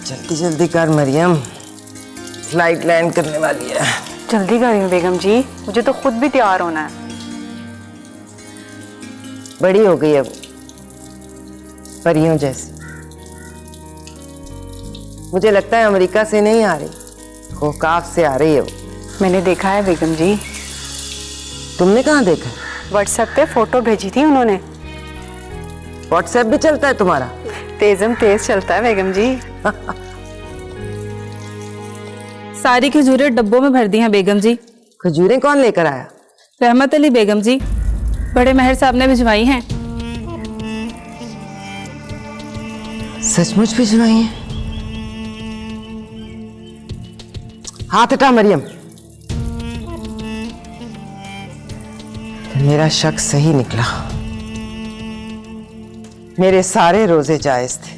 जल्दी जल्दी कर मरियम, फ्लाइट लैंड करने वाली है। जल्दी करें बेगम जी, मुझे तो खुद भी तैयार होना है। बड़ी हो गई अब, परियों जैसी। मुझे लगता है अमेरिका से नहीं आ रही, कोकाफ से आ रही है वो। मैंने देखा है बेगम जी। तुमने कहाँ देखा? व्हाट्सएप पे फोटो भेजी थी उन्होंने। व्हाट्सएप भी चलता है तुम्हारा? तेजम तेज चलता है बेगम जी। सारी खजूरें डब्बों में भर दी हैं बेगम जी। खजूरें कौन लेकर आया? रहमत अली बेगम जी, बड़े महर साहब ने भिजवाई हैं। सचमुच भिजवाई हैं? हाथ हटा मरियम, मेरा शक सही निकला। मेरे सारे रोजे जायज थे।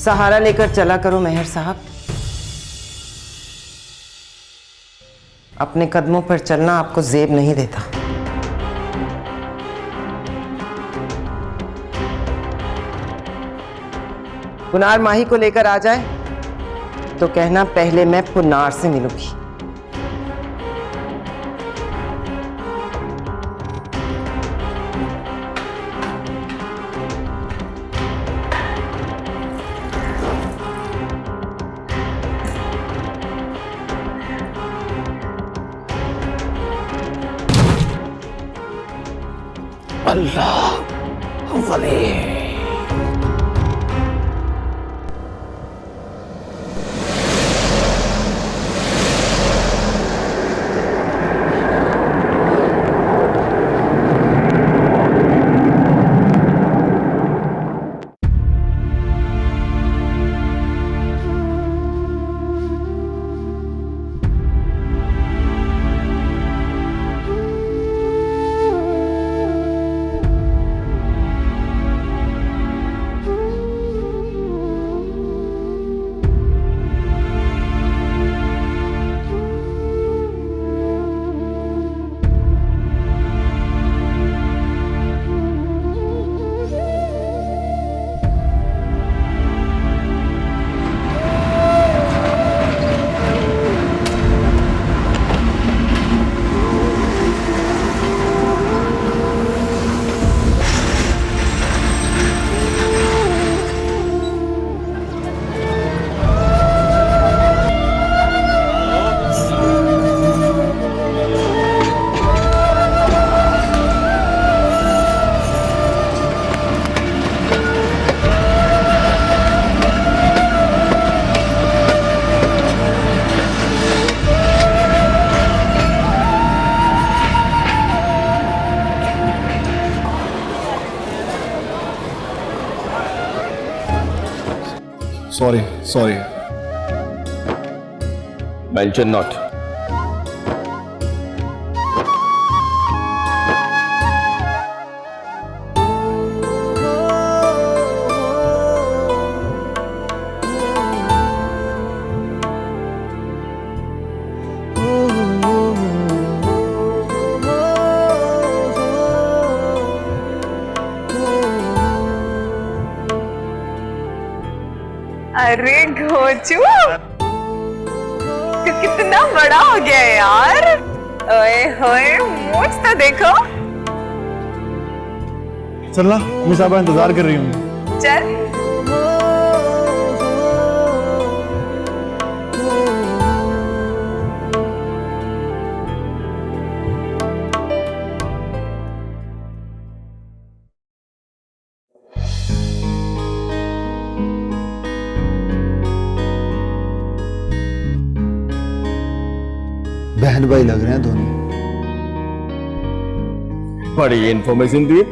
सहारा लेकर चला करो मेहर साहब। अपने कदमों पर चलना आपको जेब नहीं देता। पुनार माही को लेकर आ जाए तो कहना पहले मैं पुनार से मिलूंगी। अल्लाह वली। Sorry. Mention not. अरे घोचू, कितना बड़ा हो गया है यार। ओए होए, मूंछ तो देखो। चलना, मैं साहब इंतजार कर रही हूँ। चल। बहन भाई लग रहे हैं दोनों। बड़ी इंफॉर्मेशन दी।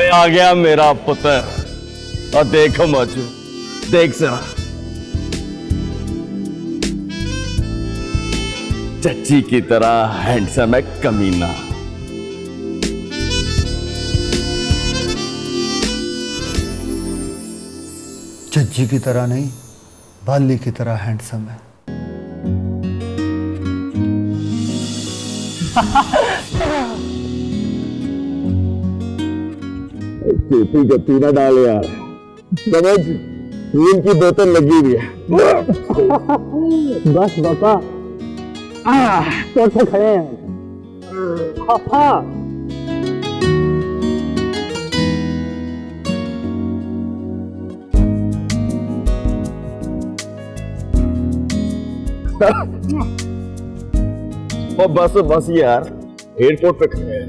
ओए आ गया मेरा पुत्र। और देखो मौजू, देख जरा चच्ची की तरह हैंडसम है कमीना। चज्जी की तरह नहीं, बाली की तरह हैंडसम है। चीटी का पीना डाल यार, समझ नीम की बोतल लगी हुई है। बस बता तो खड़े हैं। और बस यार, एयरपोर्ट पे खड़े हैं।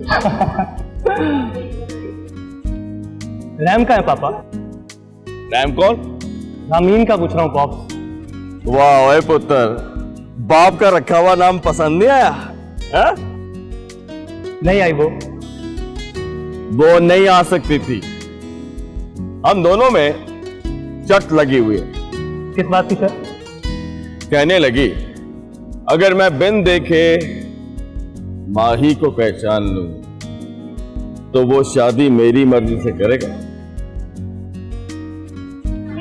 रैम का है पापा? रैम कौन? रामीन का पूछ रहा हूँ पॉप्स। वाह ओए पुत्र, बाप का रखा हुआ नाम पसंद नहीं आया? है? नहीं आई वो नहीं आ सकती थी। हम दोनों में चट लगी हुई है। किस बात की सर? कहने लगी अगर मैं बिन देखे माही को पहचान लूं तो वो शादी मेरी मर्जी से करेगा।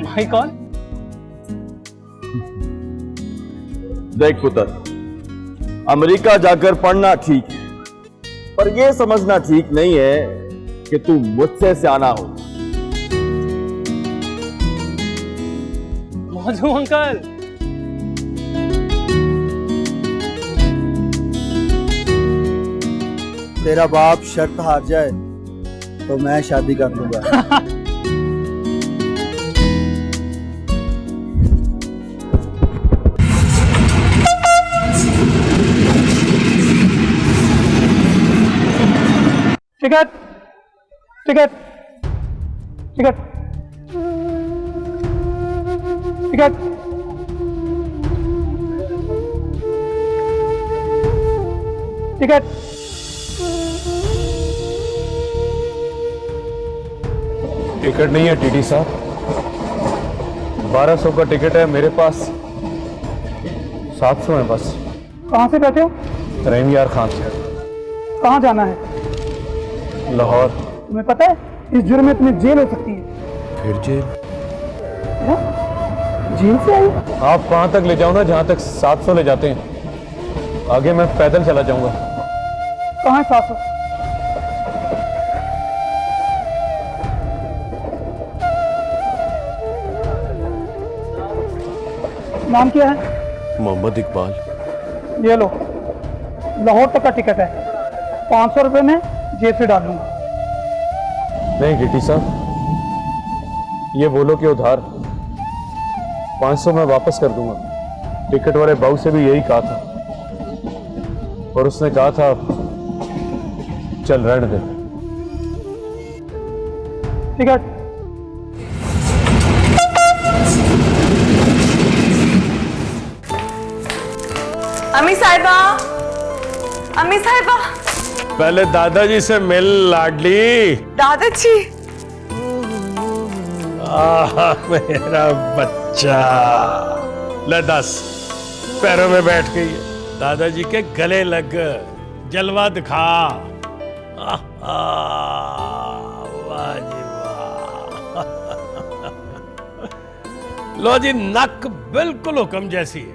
भाई कौन? देख पुत्र, अमेरिका जाकर पढ़ना ठीक है, पर यह समझना ठीक नहीं है कि तू मुझसे सियाना हो। मौजू अंकल। तेरा बाप शर्त हार जाए तो मैं शादी कर लूंगा। Ticket ticket ticket ticket. Ticket. Ticket नहीं है टीटी साहब, 1200 का टिकट है मेरे पास, 700 है बस। कहाँ से बैठे हो? रहीम यार खान से। कहाँ जाना है? लाहौर। तुम्हें पता है इस जुर्म में तुम्हें जेल हो सकती है। फिर जेल? जेल से आई? आप वहां तक ले जाओ ना जहां तक 700 ले जाते हैं, आगे मैं पैदल चला जाऊंगा। कहाँ है 700? नाम क्या है? मोहम्मद इकबाल। ये लो, लाहौर तक का टिकट है, 500 रुपए में जेब से डाल लूंगा। नहीं टीटी साहब, ये बोलो कि उधार, 500 मैं वापस कर दूंगा। टिकट वाले बाबू से भी यही कहा था और उसने कहा था चल रहने दे। टिकट। अम्मी साहिबा, अम्मी साहिबा। पहले दादाजी से मिल लाडली। दादाजी। मेरा बच्चा, ले 10 पैरों में बैठ गई है, दादाजी के गले लग, जलवा दिखा। वाह जी वाह। लो जी, नक बिल्कुल हुक्म जैसी है।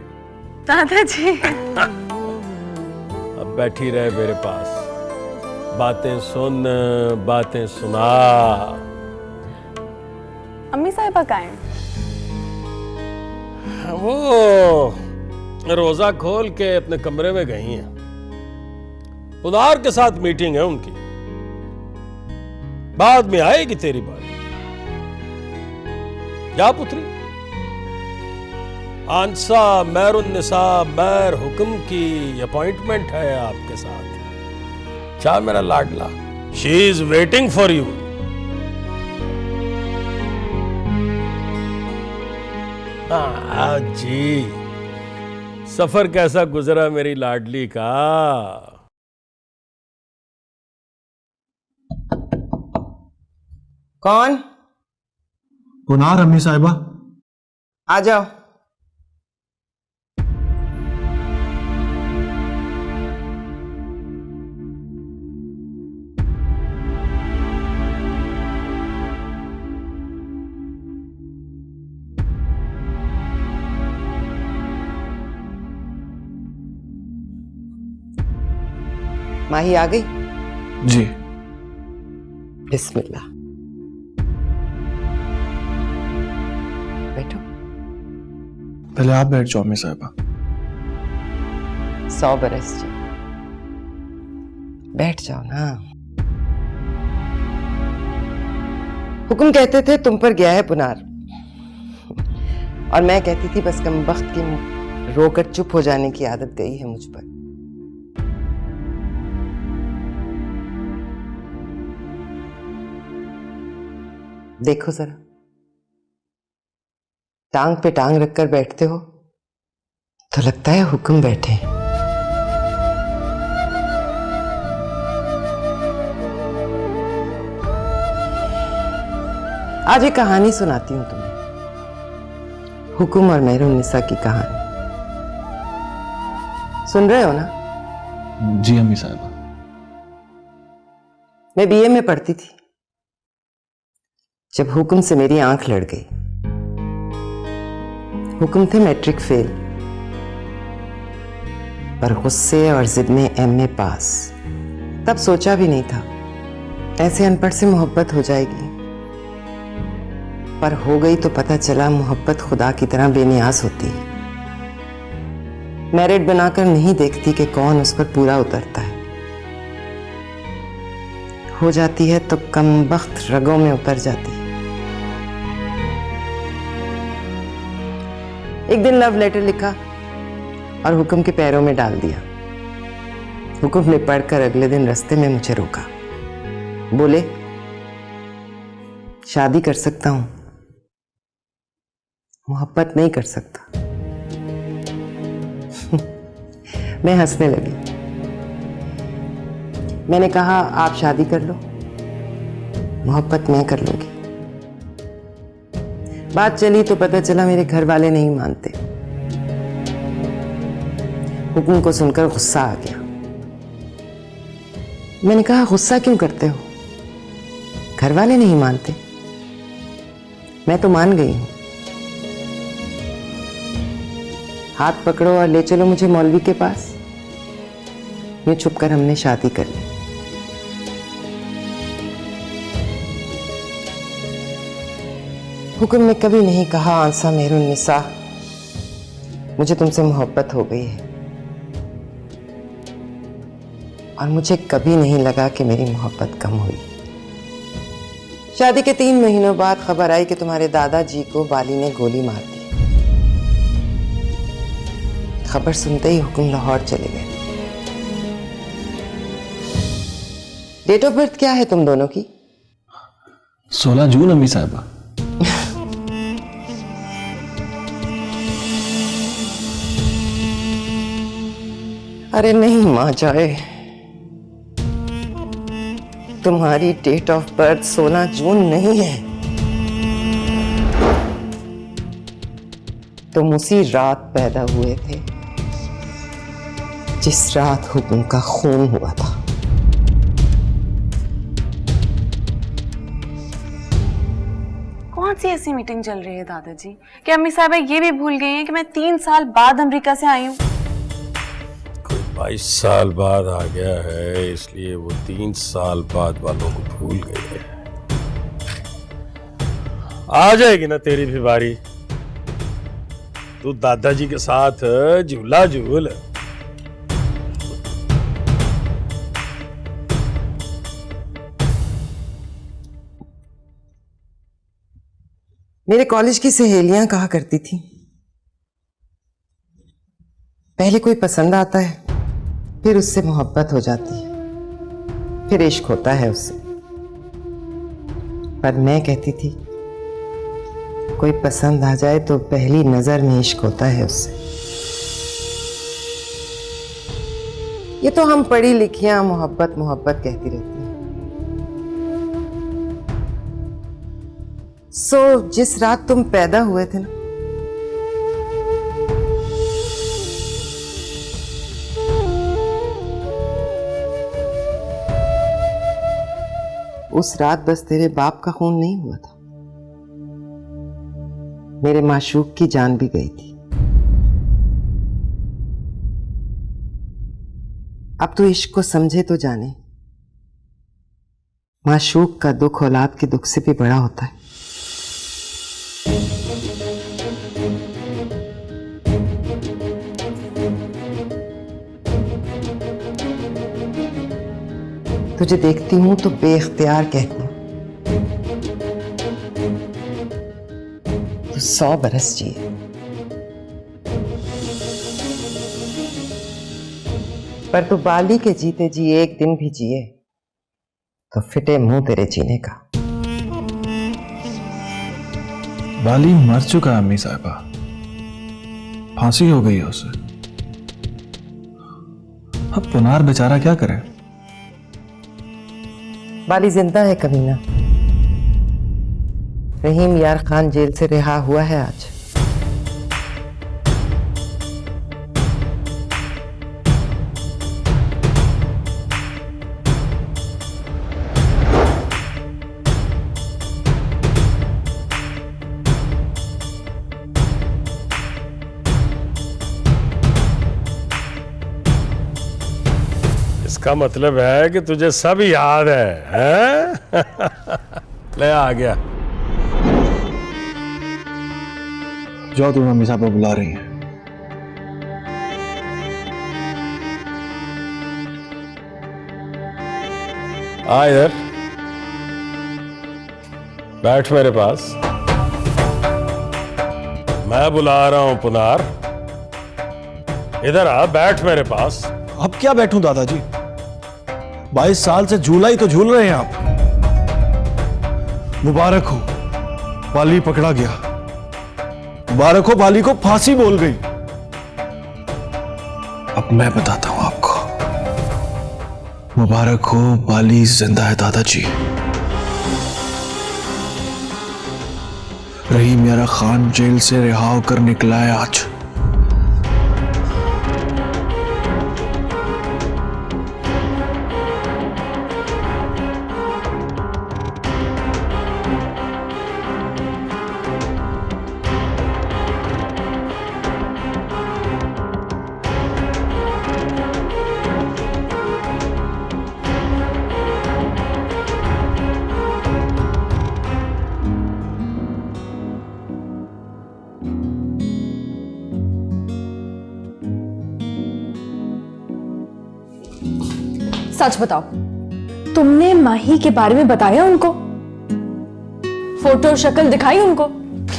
दादाजी। अब बैठी रहे मेरे पास, बातें सुन, बातें सुना। अम्मी साहिबा कहाँ हैं? वो रोजा खोल के अपने कमरे में गई हैं, उदार के साथ मीटिंग है उनकी, बाद में आएगी तेरी बात। जा पुत्री। आंसा मैरुन्निसा मैर हुक्म की अपॉइंटमेंट है आपके साथ। क्या मेरा लाडला, she is waiting for you. जी, सफर कैसा गुजरा मेरी लाडली का? कौन? पुनार अम्मी साहिबा। आ जाओ। माही आ गई? जी। बिस्मिल्लाह। बैठो। पहले आप बैठ जाओ अम्मी साहिबा। 100 बरस जी। बैठ जाओ ना। हुक्म कहते थे तुम पर गया है पुनार, और मैं कहती थी बस कम वक्त की रोकर चुप हो जाने की आदत गई है मुझ पर। देखो जरा, टांग पे टांग रखकर बैठते हो तो लगता है हुक्म बैठे। आज एक कहानी सुनाती हूं तुम्हें, हुक्म और मेहरुन्निसा की कहानी। सुन रहे हो ना? जी अम्मी साहिबा। मैं बीए में पढ़ती थी जब हुक्म से मेरी आंख लड़ गई। हुक्म थे मैट्रिक फेल, पर गुस्से और जिद में एमए पास। तब सोचा भी नहीं था ऐसे अनपढ़ से मोहब्बत हो जाएगी, पर हो गई तो पता चला मोहब्बत खुदा की तरह बेनियाज होती है। मेरिट बनाकर नहीं देखती कि कौन उस पर पूरा उतरता है। हो जाती है तो कम वक्त रगों में उतर जाती है। एक दिन लव लेटर लिखा और हुक्म के पैरों में डाल दिया। हुक्म ने पढ़कर अगले दिन रास्ते में मुझे रोका। बोले, शादी कर सकता हूं, मोहब्बत नहीं कर सकता। मैं हंसने लगी। मैंने कहा, आप शादी कर लो, मोहब्बत मैं कर लूंगी। बात चली तो पता चला मेरे घर वाले नहीं मानते। हुक्म को सुनकर गुस्सा आ गया। मैंने कहा, गुस्सा क्यों करते हो? घर वाले नहीं मानते, मैं तो मान गई हूं। हाथ पकड़ो और ले चलो मुझे मौलवी के पास। यूं छुपकर हमने शादी कर ली। हुक्म ने कभी नहीं कहा, आंसा मेहरुन्निसा, मुझे तुमसे मोहब्बत हो गई है। और मुझे कभी नहीं लगा कि मेरी मोहब्बत कम हुई। शादी के 3 महीनों बाद खबर आई कि तुम्हारे दादाजी को बाली ने गोली मार दी। खबर सुनते ही हुक्म लाहौर चले गए। डेट ऑफ बर्थ क्या है तुम दोनों की? 16 जून अम्मी साहिबा। अरे नहीं मां जाए, तुम्हारी डेट ऑफ बर्थ 16 जून नहीं है। तुम उसी रात पैदा हुए थे जिस रात हुक्म का खून हुआ था। कौन सी ऐसी मीटिंग चल रही है दादाजी? क्या अम्मी साहबा ये भी भूल गई हैं कि मैं 3 साल बाद अमेरिका से आई हूँ? 22 साल बाद आ गया है, इसलिए वो 3 साल बाद वालों को भूल गई है। आ जाएगी ना तेरी भी बारी। तू दादाजी के साथ झूला झूल। मेरे कॉलेज की सहेलियां कहा करती थी, पहले कोई पसंद आता है, फिर उससे मोहब्बत हो जाती है, फिर इश्क होता है उससे। पर मैं कहती थी, कोई पसंद आ जाए तो पहली नजर में इश्क होता है उससे। ये तो हम पढ़ी लिखियां मोहब्बत मोहब्बत कहती रहती हैं। जिस रात तुम पैदा हुए थे ना, उस रात बस तेरे बाप का खून नहीं हुआ था, मेरे माशूक की जान भी गई थी। अब तो इश्क को समझे तो जाने, माशूक का दुख औलाद के दुख से भी बड़ा होता है। तुझे देखती हूं तो बेइख्तियार कहती हूं, तू 100 बरस जिए। पर तू बाली के जीते जी एक दिन भी जिए तो फिटे मुंह तेरे जीने का। बाली मर चुका है अम्मी साहिबा, फांसी हो गई है उसे। अब पुनार बेचारा क्या करे? बाली जिंदा है कमीना। रहीम यार खान जेल से रिहा हुआ है आज। इसका मतलब है कि तुझे सब याद है? ले आ गया। जाओ, तुम्हें अम्मी साहब बुला रही हैं। आ इधर बैठ मेरे पास। मैं बुला रहा हूं पुनार, इधर आ, बैठ मेरे पास। अब क्या बैठूं दादाजी? 22 साल से झूला ही तो झूल रहे हैं आप। मुबारक हो, बाली पकड़ा गया। मुबारक हो, बाली को फांसी बोल गई। अब मैं बताता हूं आपको। मुबारक हो, बाली जिंदा है दादाजी। रहीम यारा खान जेल से रिहा होकर निकला है आज। सच बताओ, तुमने माही के बारे में बताया उनको? फोटो शक्ल दिखाई उनको?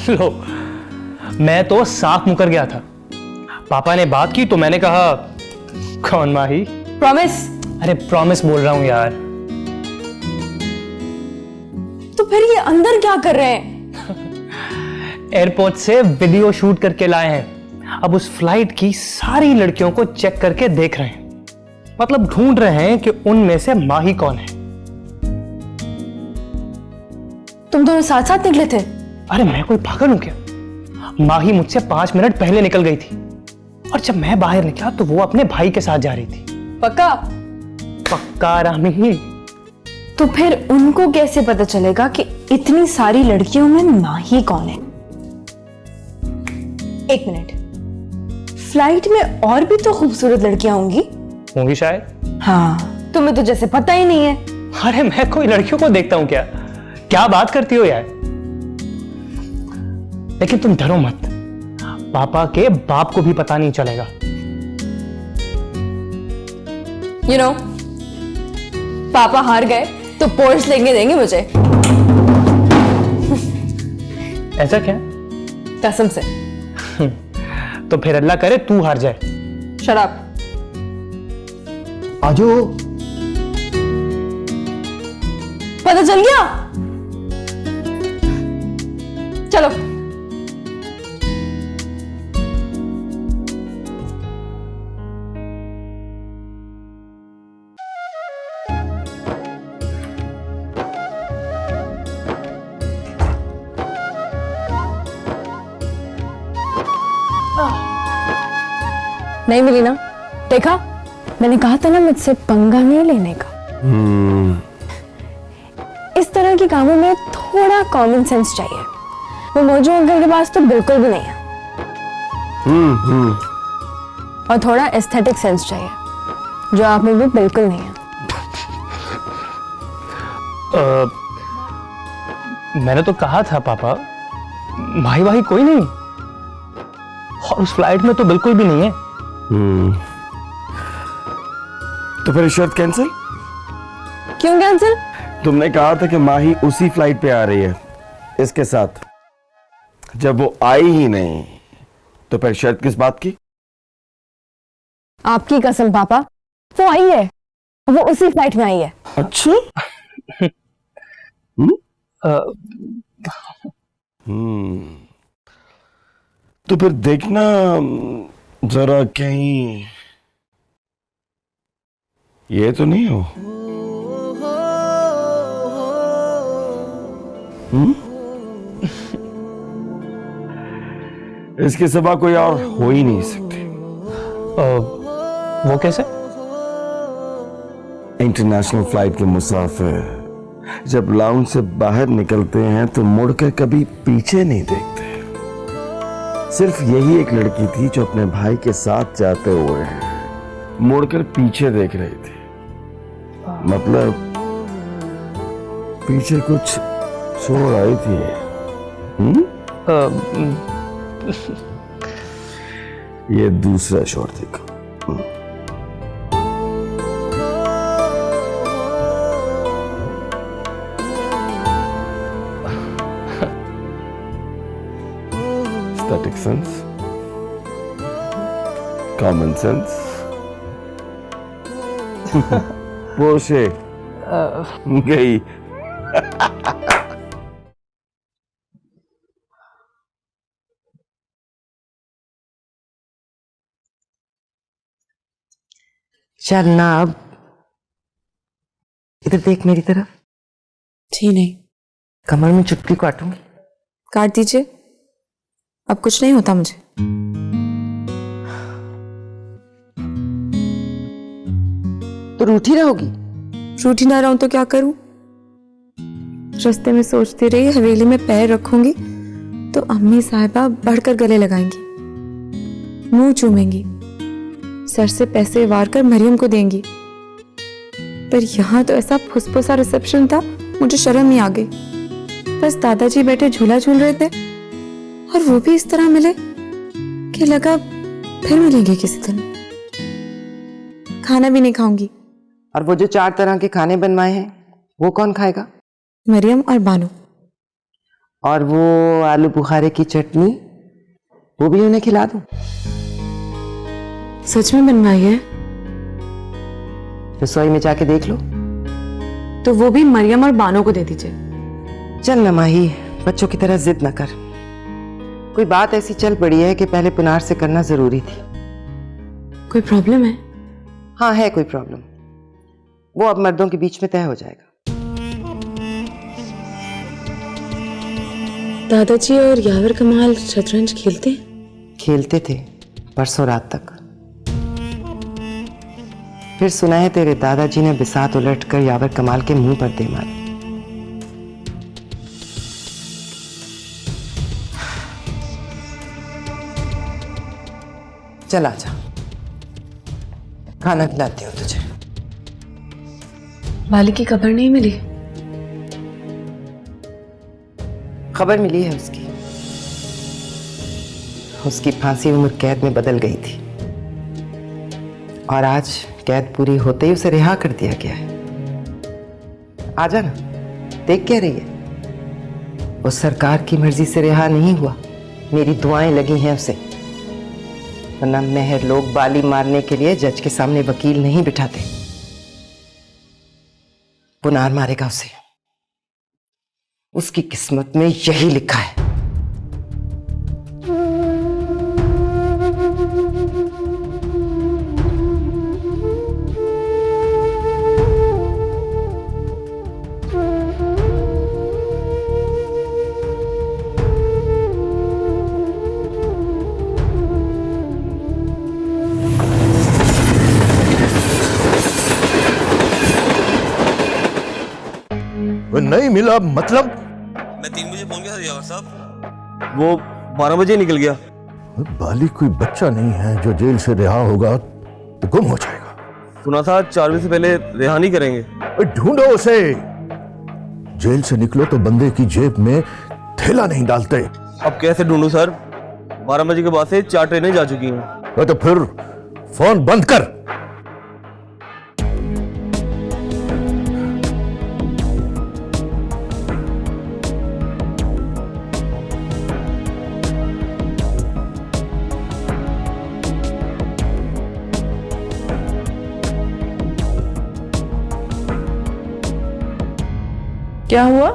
लो, मैं तो साफ मुकर गया था। पापा ने बात की तो मैंने कहा कौन माही? प्रॉमिस? अरे प्रॉमिस बोल रहा हूं यार। तो फिर ये अंदर क्या कर रहे हैं? एयरपोर्ट से वीडियो शूट करके लाए हैं। अब उस फ्लाइट की सारी लड़कियों को चेक करके देख रहे हैं, मतलब ढूंढ रहे हैं कि उनमें से माही कौन है। तुम दोनों साथ साथ निकले थे? अरे मैं कोई पागल हूं क्या? माही मुझसे 5 मिनट पहले निकल गई थी और जब मैं बाहर निकला तो वो अपने भाई के साथ जा रही थी। पक्का? पक्का रामी। तो फिर उनको कैसे पता चलेगा कि इतनी सारी लड़कियों में माही कौन है? एक मिनट, फ्लाइट में और भी तो खूबसूरत लड़कियां होंगी। होंगी शायद। हाँ, तुम्हें तो जैसे पता ही नहीं है। अरे मैं कोई लड़कियों को देखता हूं क्या? क्या बात करती हो यार? लेकिन तुम डरो मत, पापा के बाप को भी पता नहीं चलेगा। You know, पापा हार गए तो पोर्स लेंगे देंगे मुझे। ऐसा क्या? कसम से। तो फिर अल्लाह करे तू हार जाए। शराब। आजो, पता चल गया? चलो। नहीं मिली ना? देखा, मैंने कहा था ना मुझसे पंगा नहीं लेने का। इस तरह के कामों में थोड़ा कॉमन सेंस चाहिए। वो मोजू अंकल के पास तो बिल्कुल भी नहीं है। और थोड़ा एस्थेटिक सेंस चाहिए, जो आप में भी बिल्कुल नहीं है। मैंने तो कहा था पापा, भाई भाई कोई नहीं, और उस फ्लाइट में तो बिल्कुल भी नहीं है। तो फिर शर्त कैंसिल? क्यों कैंसिल? तुमने कहा था कि माही उसी फ्लाइट पे आ रही है इसके साथ। जब वो आई ही नहीं तो फिर शर्त किस बात की? आपकी कसम पापा, वो आई है, वो उसी फ्लाइट में आई है। अच्छा। तो फिर देखना जरा कहीं ये तो नहीं हो। इसके सिवा कोई और हो ही नहीं सकती। वो कैसे? इंटरनेशनल फ्लाइट के मुसाफिर जब लाउंज से बाहर निकलते हैं तो मुड़कर कभी पीछे नहीं देखते। सिर्फ यही एक लड़की थी जो अपने भाई के साथ जाते हुए मुड़कर पीछे देख रही थी। मतलब पीछे कुछ छोड़ आई थी। ये दूसरा शोर देखो। Aesthetic sense, common sense, पोशे गई। चल ना अब, इधर देख मेरी तरफ। जी नहीं। कमर में चुटकी काटूंगी। काट दीजिए, अब कुछ नहीं होता मुझे। तो रूठी रहोगी? रूठी ना रहूं तो क्या करूं? रास्ते में सोचती रही हवेली में पैर रखूंगी तो अम्मी साहिबा बढ़कर गले लगाएंगी, मुंह चूमेंगी, सर से पैसे वार कर मरियम को देंगी। पर यहाँ तो ऐसा फुसफुसा रिसेप्शन था, मुझे शर्म ही आ गई। बस दादाजी बैठे झूला झूल रहे थे और वो भी इस तरह मिले कि लगा फिर मिलेंगे किसी दिन। खाना भी नहीं खाऊंगी। और वो जो 4 तरह के खाने बनवाए हैं वो कौन खाएगा? मरियम और बानो। और वो आलू बुखारे की चटनी वो भी उन्हें खिला दूं? सच में बनवाई है? रसोई में जाके देख लो। तो वो भी मरियम और बानो को दे दीजिए। चल ना माही, बच्चों की तरह जिद न कर। कोई बात ऐसी चल पड़ी है कि पहले पुनार से करना जरूरी थी। कोई प्रॉब्लम है? हाँ है कोई प्रॉब्लम, वो अब मर्दों के बीच में तय हो जाएगा। दादाजी और यावर कमाल शतरंज खेलते हैं? खेलते थे परसों रात तक। फिर सुना है तेरे दादाजी ने बिसात उलट कर यावर कमाल के मुंह पर दे मारे। चल आजा, खाना खिलाती हूँ तुझे। वाली की खबर नहीं मिली? खबर मिली है उसकी। उसकी फांसी उम्र कैद में बदल गई थी और आज कैद पूरी होते ही उसे रिहा कर दिया गया है। आजा ना, देख क्या रही है? वो सरकार की मर्जी से रिहा नहीं हुआ, मेरी दुआएं लगी हैं उसे। वरना मेहर लोग बाली मारने के लिए जज के सामने वकील नहीं बिठाते। पुनार मारेगा उसे, उसकी किस्मत में यही लिखा है। नहीं मिला मतलब? मैं 3 बजे पहुंच गया था यावर साहब, वो 12 बजे निकल गया। बाली कोई बच्चा नहीं है जो जेल से रिहा होगा तो गुम हो जाएगा। सुना था 4 बजे से पहले रिहा नहीं करेंगे। ढूंढो उसे। जेल से निकलो तो बंदे की जेब में थैला नहीं डालते। अब कैसे ढूंढूं सर? 12 बजे के बाद से 4 ट्रेनें जा चुकी हैं। तो फिर फोन बंद कर। क्या हुआ?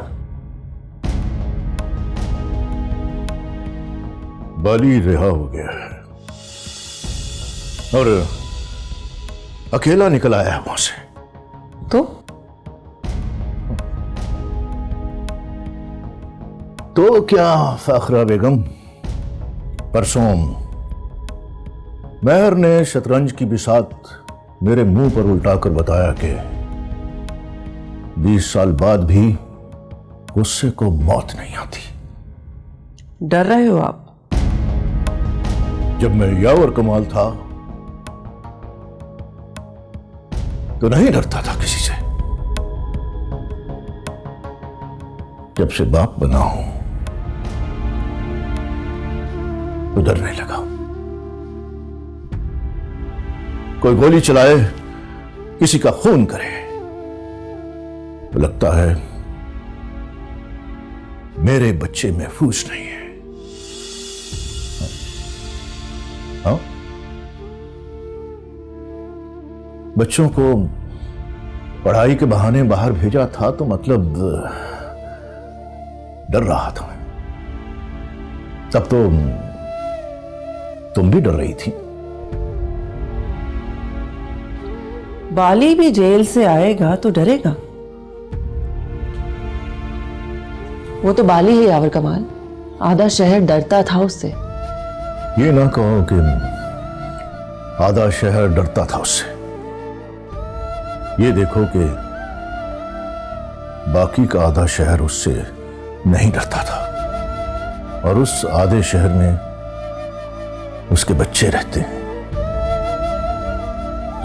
बाली रिहा हो गया है और अकेला निकल आया है वहां से। तो क्या फाखरा बेगम, परसों मेहर ने शतरंज की बिसात मेरे मुंह पर उल्टाकर बताया कि 20 साल बाद भी गुस्से को मौत नहीं आती। डर रहे हो आप? जब मैं यावर कमाल था तो नहीं डरता था किसी से। जब से बाप बना हूं तो डरने लगा। कोई गोली चलाए, किसी का खून करे तो लगता है मेरे बच्चे महफूज नहीं है। हाँ? बच्चों को पढ़ाई के बहाने बाहर भेजा था तो मतलब डर रहा था। तब तो तुम भी डर रही थी। बाली भी जेल से आएगा तो डरेगा। वो तो बाली है यावर कमाल, आधा शहर डरता था उससे। ये ना कहो कि आधा शहर डरता था उससे। ये देखो कि बाकी का आधा शहर उससे नहीं डरता था और उस आधे शहर में उसके बच्चे रहते हैं।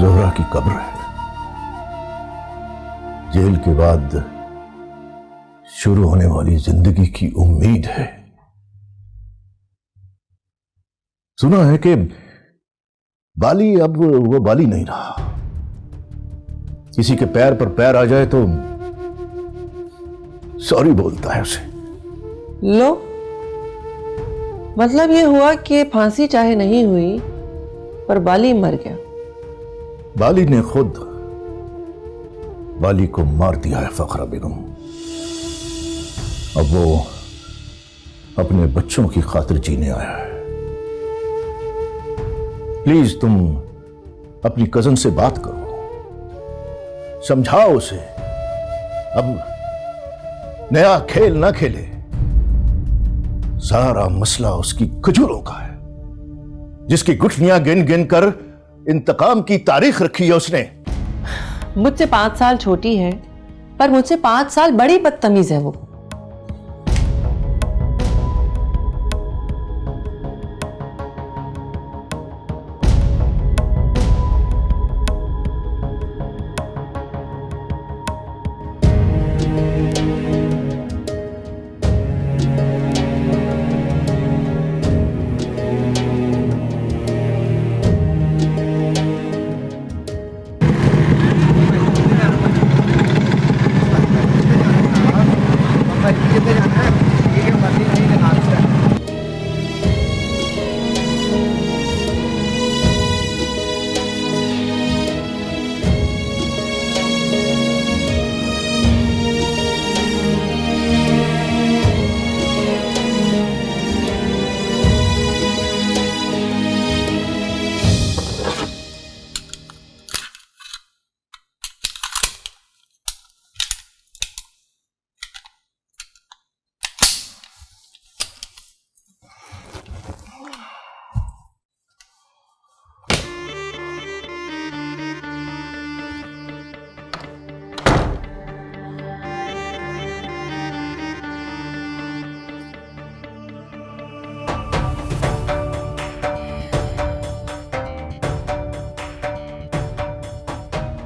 जोहरा की कब्र है। जेल के बाद शुरू होने वाली जिंदगी की उम्मीद है। सुना है कि बाली अब वो बाली नहीं रहा। किसी के पैर पर पैर आ जाए तो सॉरी बोलता है उसे। लो, मतलब ये हुआ कि फांसी चाहे नहीं हुई पर बाली मर गया। बाली ने खुद बाली को मार दिया है फखरा बेगम। अब वो अपने बच्चों की खातिर जीने आया है। प्लीज तुम अपनी कजन से बात करो, समझाओ उसे अब नया खेल ना खेले। सारा मसला उसकी खजूरों का है, जिसकी गुठलियां गिन गिन कर इंतकाम की तारीख रखी है उसने। मुझसे 5 साल छोटी है पर मुझसे 5 साल बड़ी बदतमीज है वो।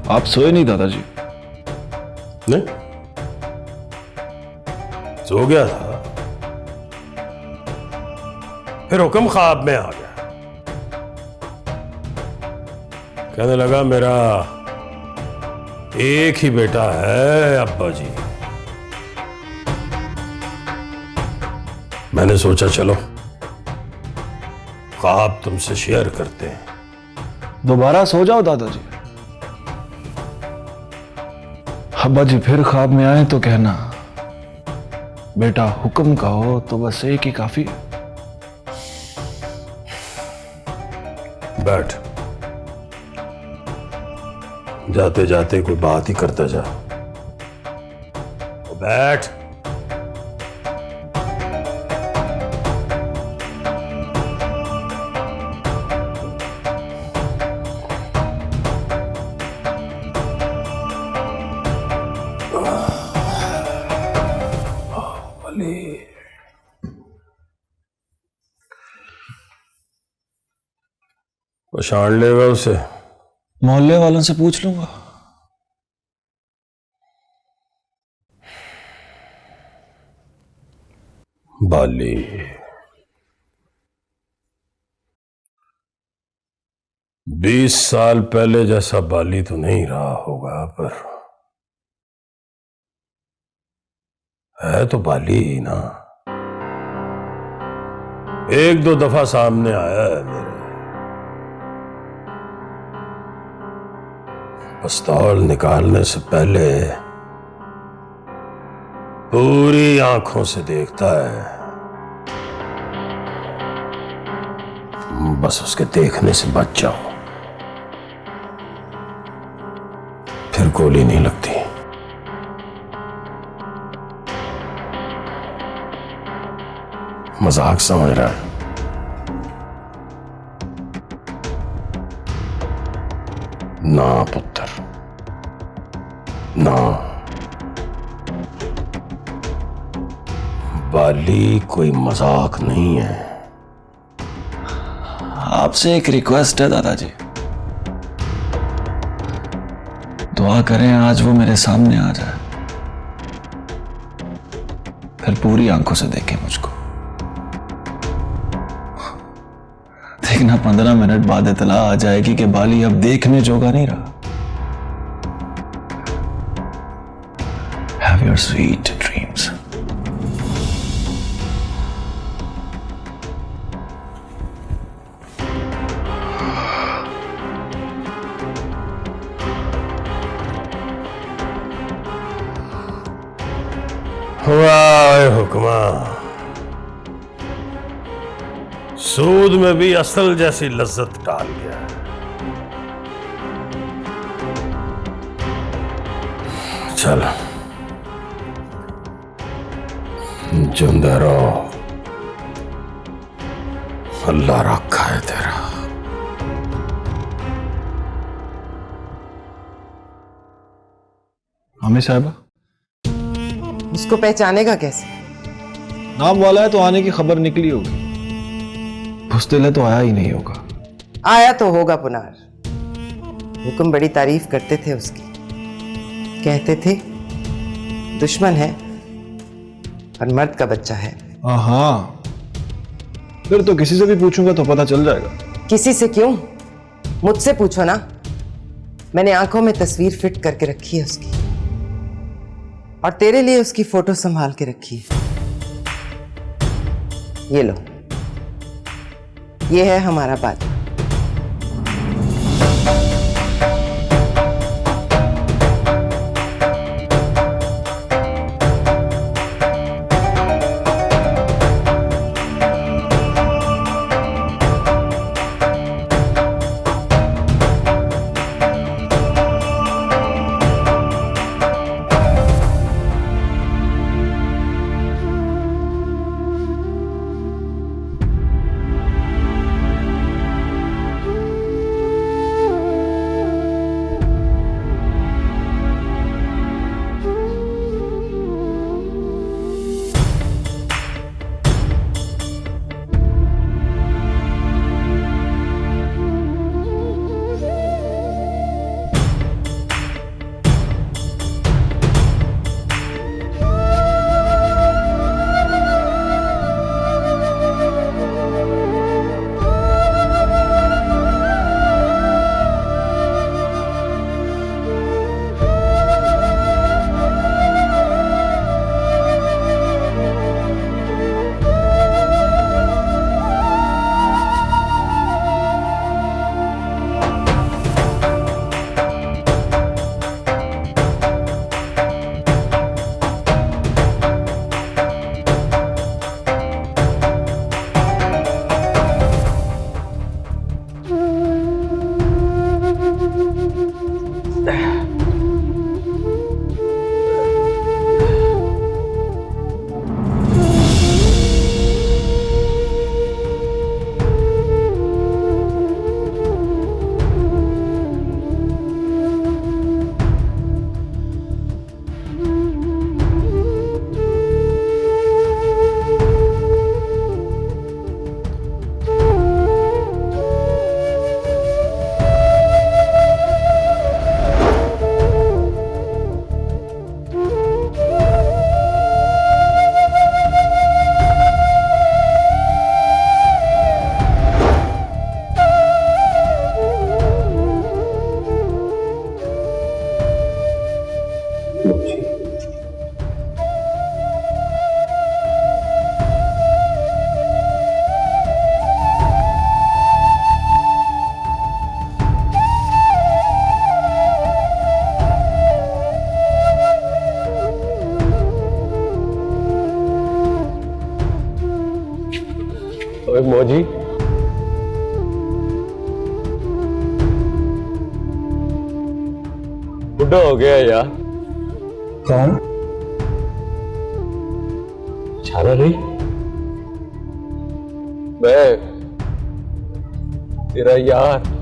आप सोए नहीं दादाजी? नहीं, सो गया था, फिर हुक्म ख्वाब में आ गया। कहने लगा मेरा एक ही बेटा है अब्बा जी। मैंने सोचा चलो ख्वाब तुमसे शेयर करते हैं। दोबारा सो जाओ दादाजी। अब्बा जी फिर ख्वाब में आए तो कहना, बेटा हुक्म का हो तो बस एक ही काफी है। बैठ, जाते जाते कोई बात ही करता जा। बैठ। पहचान लेगा उसे? मोहल्ले वालों से पूछ लूंगा। बाली, बीस साल पहले जैसा बाली तो नहीं रहा होगा, पर है तो बाली ही ना। एक दो दफा सामने आया है मेरे, पिस्तौल निकालने से पहले पूरी आंखों से देखता है, बस उसके देखने से बच जाओ, फिर गोली नहीं लगती। मजाक समझ रहा है? ना पुत्र, ना। बाली कोई मजाक नहीं है। आपसे एक रिक्वेस्ट है दादाजी, दुआ करें आज वो मेरे सामने आ जाए, फिर पूरी आंखों से देखे मुझको। देखना 15 मिनट बाद इतला आ जाएगी कि बाली अब देखने जोगा नहीं रहा। Have your sweet dreams. वाह हुक्मा, सूद में भी असल जैसी लज्जत डाल गया। चल जिंदा रहो, अल्लाह रखा है तेरा। हमें साहबा, उसको पहचानेगा कैसे? नाम वाला है तो आने की खबर निकली होगी, भुस्तिल तो आया ही नहीं होगा। आया तो होगा पुनार। हुक्म बड़ी तारीफ करते थे उसकी, कहते थे दुश्मन है और मर्द का बच्चा है। हाँ, फिर तो किसी से भी पूछूंगा तो पता चल जाएगा। किसी से क्यों, मुझसे पूछो ना। मैंने आंखों में तस्वीर फिट करके रखी है उसकी, और तेरे लिए उसकी फोटो संभाल के रखी है। ये लो, ये है हमारा बाली। फौजी बुढ़ा हो गया यार। कौन? छाना नहीं, मैं तेरा यार।